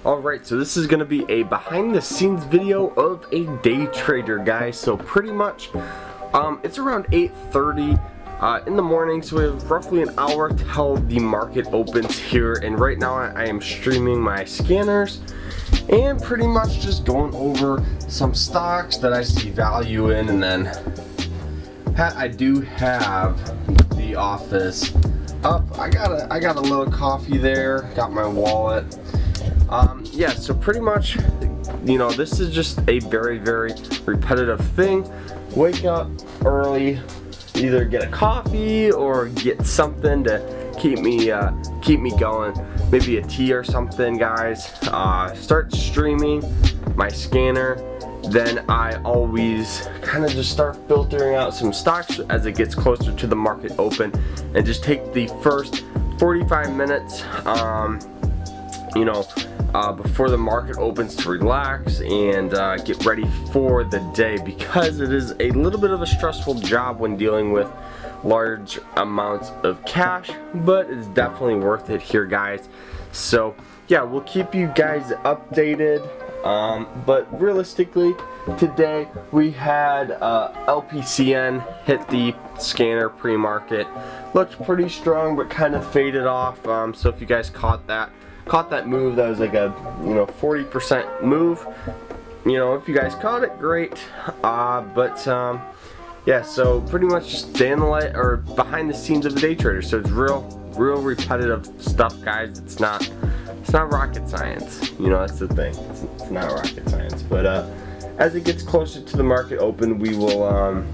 Alright, so this is going to be a behind the scenes video of a day trader, guys. So pretty much, it's around 8:30 in the morning, so we have roughly an hour till the market opens here. And right now I am streaming my scanners and pretty much just going over some stocks that I see value in. And then I do have the office up. I got a little coffee there, got my wallet. Yeah, so pretty much, you know, this is just a very repetitive thing. Wake up early, either get a coffee or get something to keep me going, maybe a tea or something, guys. Start streaming my scanner, then I always kind of just start filtering out some stocks as it gets closer to the market open, and just take the first 45 minutes you know, before the market opens to relax and get ready for the day, because it is a little bit of a stressful job when dealing with large amounts of cash, but it's definitely worth it here, guys. So yeah, we'll keep you guys updated, but realistically today we had LPCN hit the scanner pre-market. Looked pretty strong but kind of faded off, so if you guys caught that move, that was like a 40% move. You know, if you guys caught it, great. Yeah, so pretty much just stay in the light or behind the scenes of a day trader. So it's real repetitive stuff, guys. It's not rocket science. You know, that's the thing. It's not rocket science. But as it gets closer to the market open, we will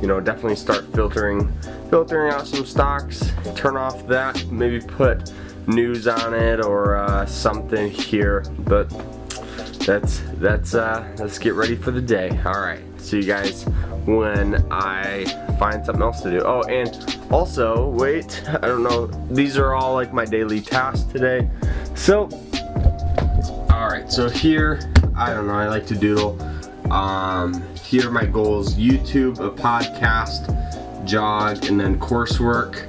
you know, definitely start filtering out some stocks. Turn off that, maybe put news on it or something here, but let's get ready for the day. Alright, see you guys when I find something else to do. Oh, and also, wait, I don't know, these are all like my daily tasks today. So alright, so here, I don't know, I like to doodle. Here are my goals: YouTube, a podcast, jog, and then coursework.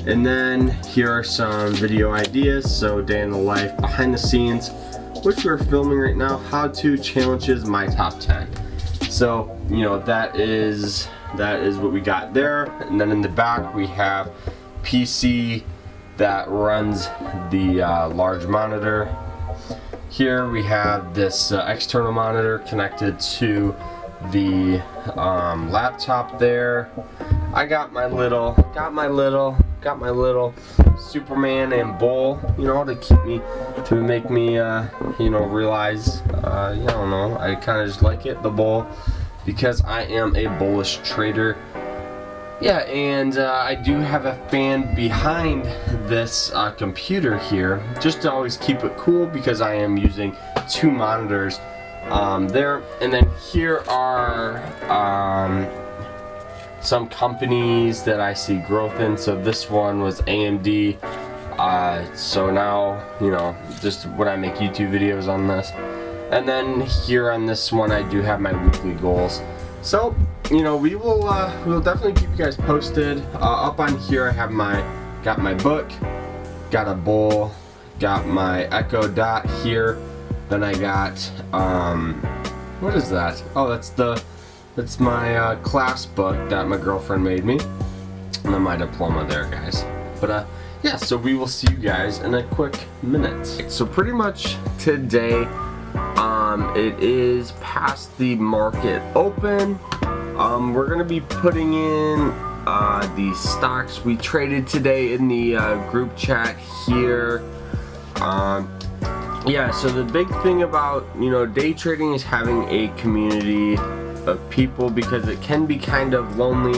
And then here are some video ideas. So day in the life, behind the scenes, which we're filming right now, how-to challenges, my top 10. So, you know, that is what we got there. And then in the back we have PC that runs the large monitor. Here we have this external monitor connected to the laptop there. I got my little Superman and bowl, you know, to make me you know, realize I don't know, I kind of just like it, the bowl, because I am a bullish trader. Yeah, and I do have a fan behind this computer here, just to always keep it cool, because I am using two monitors there. And then here are some companies that I see growth in. So this one was AMD. So now, you know, just when I make YouTube videos on this. And then here on this one, I do have my weekly goals. So, you know, we'll definitely keep you guys posted. Up on here, I have got my book, got a bowl, got my Echo Dot here. Then I got what is that? Oh, that's my class book that my girlfriend made me, and then my diploma there, guys. But yeah, so we will see you guys in a quick minute. So pretty much today, it is past the market open. We're gonna be putting in the stocks we traded today in the group chat here. Yeah, so the big thing about, you know, day trading is having a community of people, because it can be kind of lonely.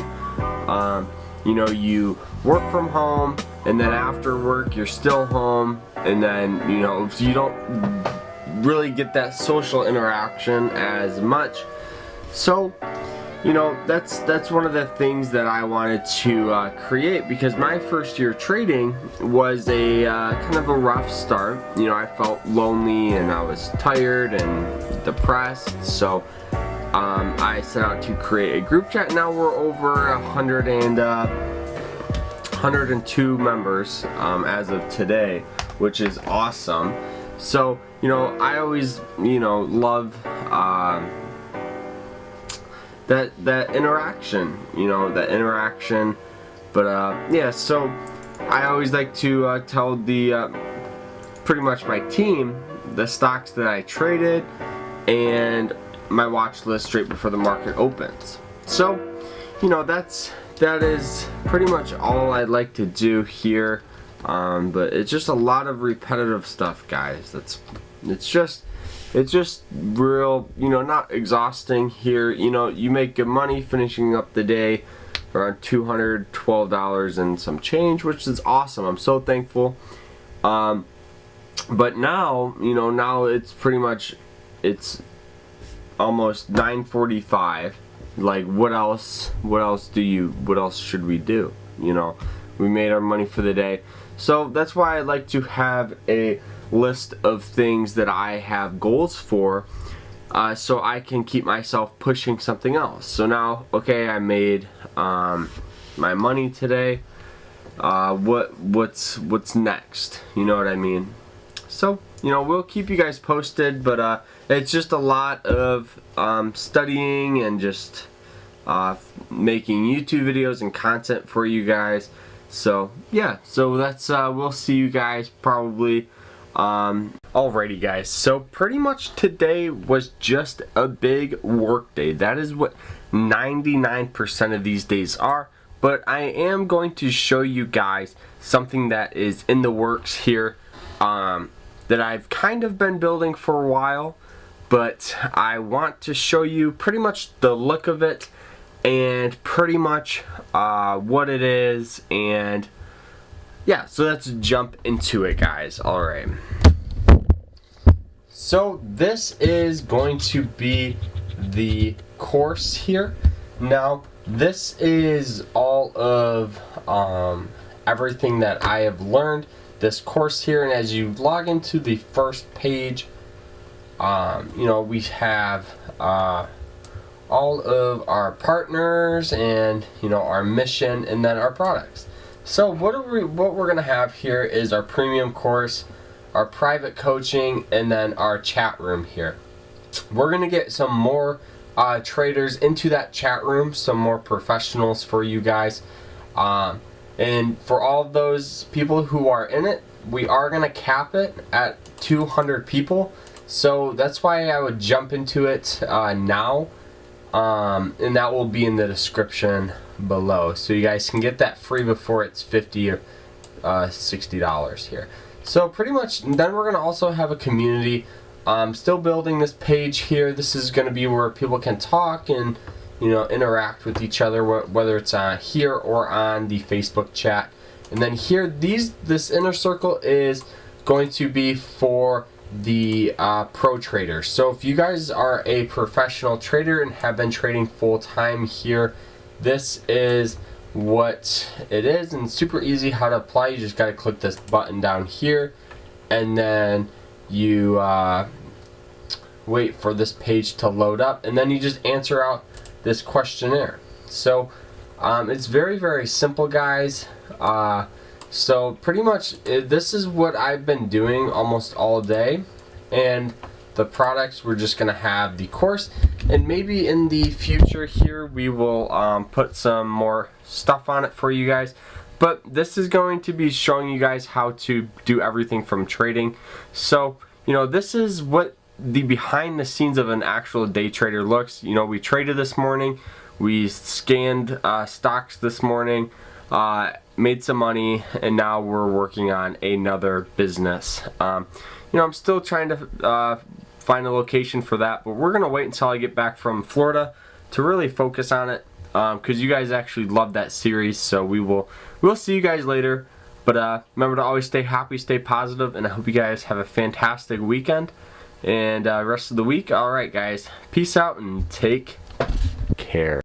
You know, you work from home, and then after work you're still home, and then, you know, so you don't really get that social interaction as much. So, you know, that's one of the things that I wanted to create, because my first year trading was a kind of a rough start. You know, I felt lonely and I was tired and depressed. So I set out to create a group chat. Now we're over 102 members as of today, which is awesome. So, I always, love that interaction, that interaction. But yeah, so I always like to tell the pretty much my team the stocks that I traded and my watch list straight before the market opens. So, that is pretty much all I'd like to do here. But it's just a lot of repetitive stuff, guys. It's just real, not exhausting here. You make good money finishing up the day around $212 and some change, which is awesome. I'm so thankful. But now, now it's pretty much, it's almost 9:45. Like, what else should we do? We made our money for the day. So that's why I like to have a list of things that I have goals for, so I can keep myself pushing something else. So now, okay, I made my money today. What's next? You know what I mean? So, we'll keep you guys posted, but it's just a lot of studying and just making YouTube videos and content for you guys. So yeah, so that's we'll see you guys probably. Alrighty guys, so pretty much today was just a big work day. That is what 99% of these days are. But I am going to show you guys something that is in the works here, that I've kind of been building for a while, but I want to show you pretty much the look of it and pretty much what it is. And yeah, so let's jump into it, guys. Alright, so this is going to be the course here. Now this is all of everything that I have learned this course here, and as you log into the first page, we have all of our partners and our mission, and then our products. So what we're gonna have here is our premium course, our private coaching, and then our chat room here. We're gonna get some more traders into that chat room, some more professionals for you guys, and for all of those people who are in it, we are gonna cap it at 200 people. So that's why I would jump into it now. And that will be in the description below, so you guys can get that free before it's $50 or $60 here. So pretty much, then we're gonna also have a community. Still building this page here. This is gonna be where people can talk and interact with each other, whether it's here or on the Facebook chat. And then here, this inner circle is going to be for the pro traders. So if you guys are a professional trader and have been trading full time here, this is what it is, and super easy how to apply. You just got to click this button down here, and then you wait for this page to load up, and then you just answer out this questionnaire. So it's very, very simple, guys. So pretty much this is what I've been doing almost all day, and the products, we're just gonna have the course, and maybe in the future here we will put some more stuff on it for you guys. But this is going to be showing you guys how to do everything from trading. So this is what the behind the scenes of an actual day trader looks. We traded this morning, we scanned stocks this morning, made some money, and now we're working on another business. I'm still trying to find a location for that, but we're gonna wait until I get back from Florida to really focus on it, because you guys actually love that series. So we'll see you guys later. But remember to always stay happy, stay positive, and I hope you guys have a fantastic weekend and rest of the week. Alright guys, peace out and take care.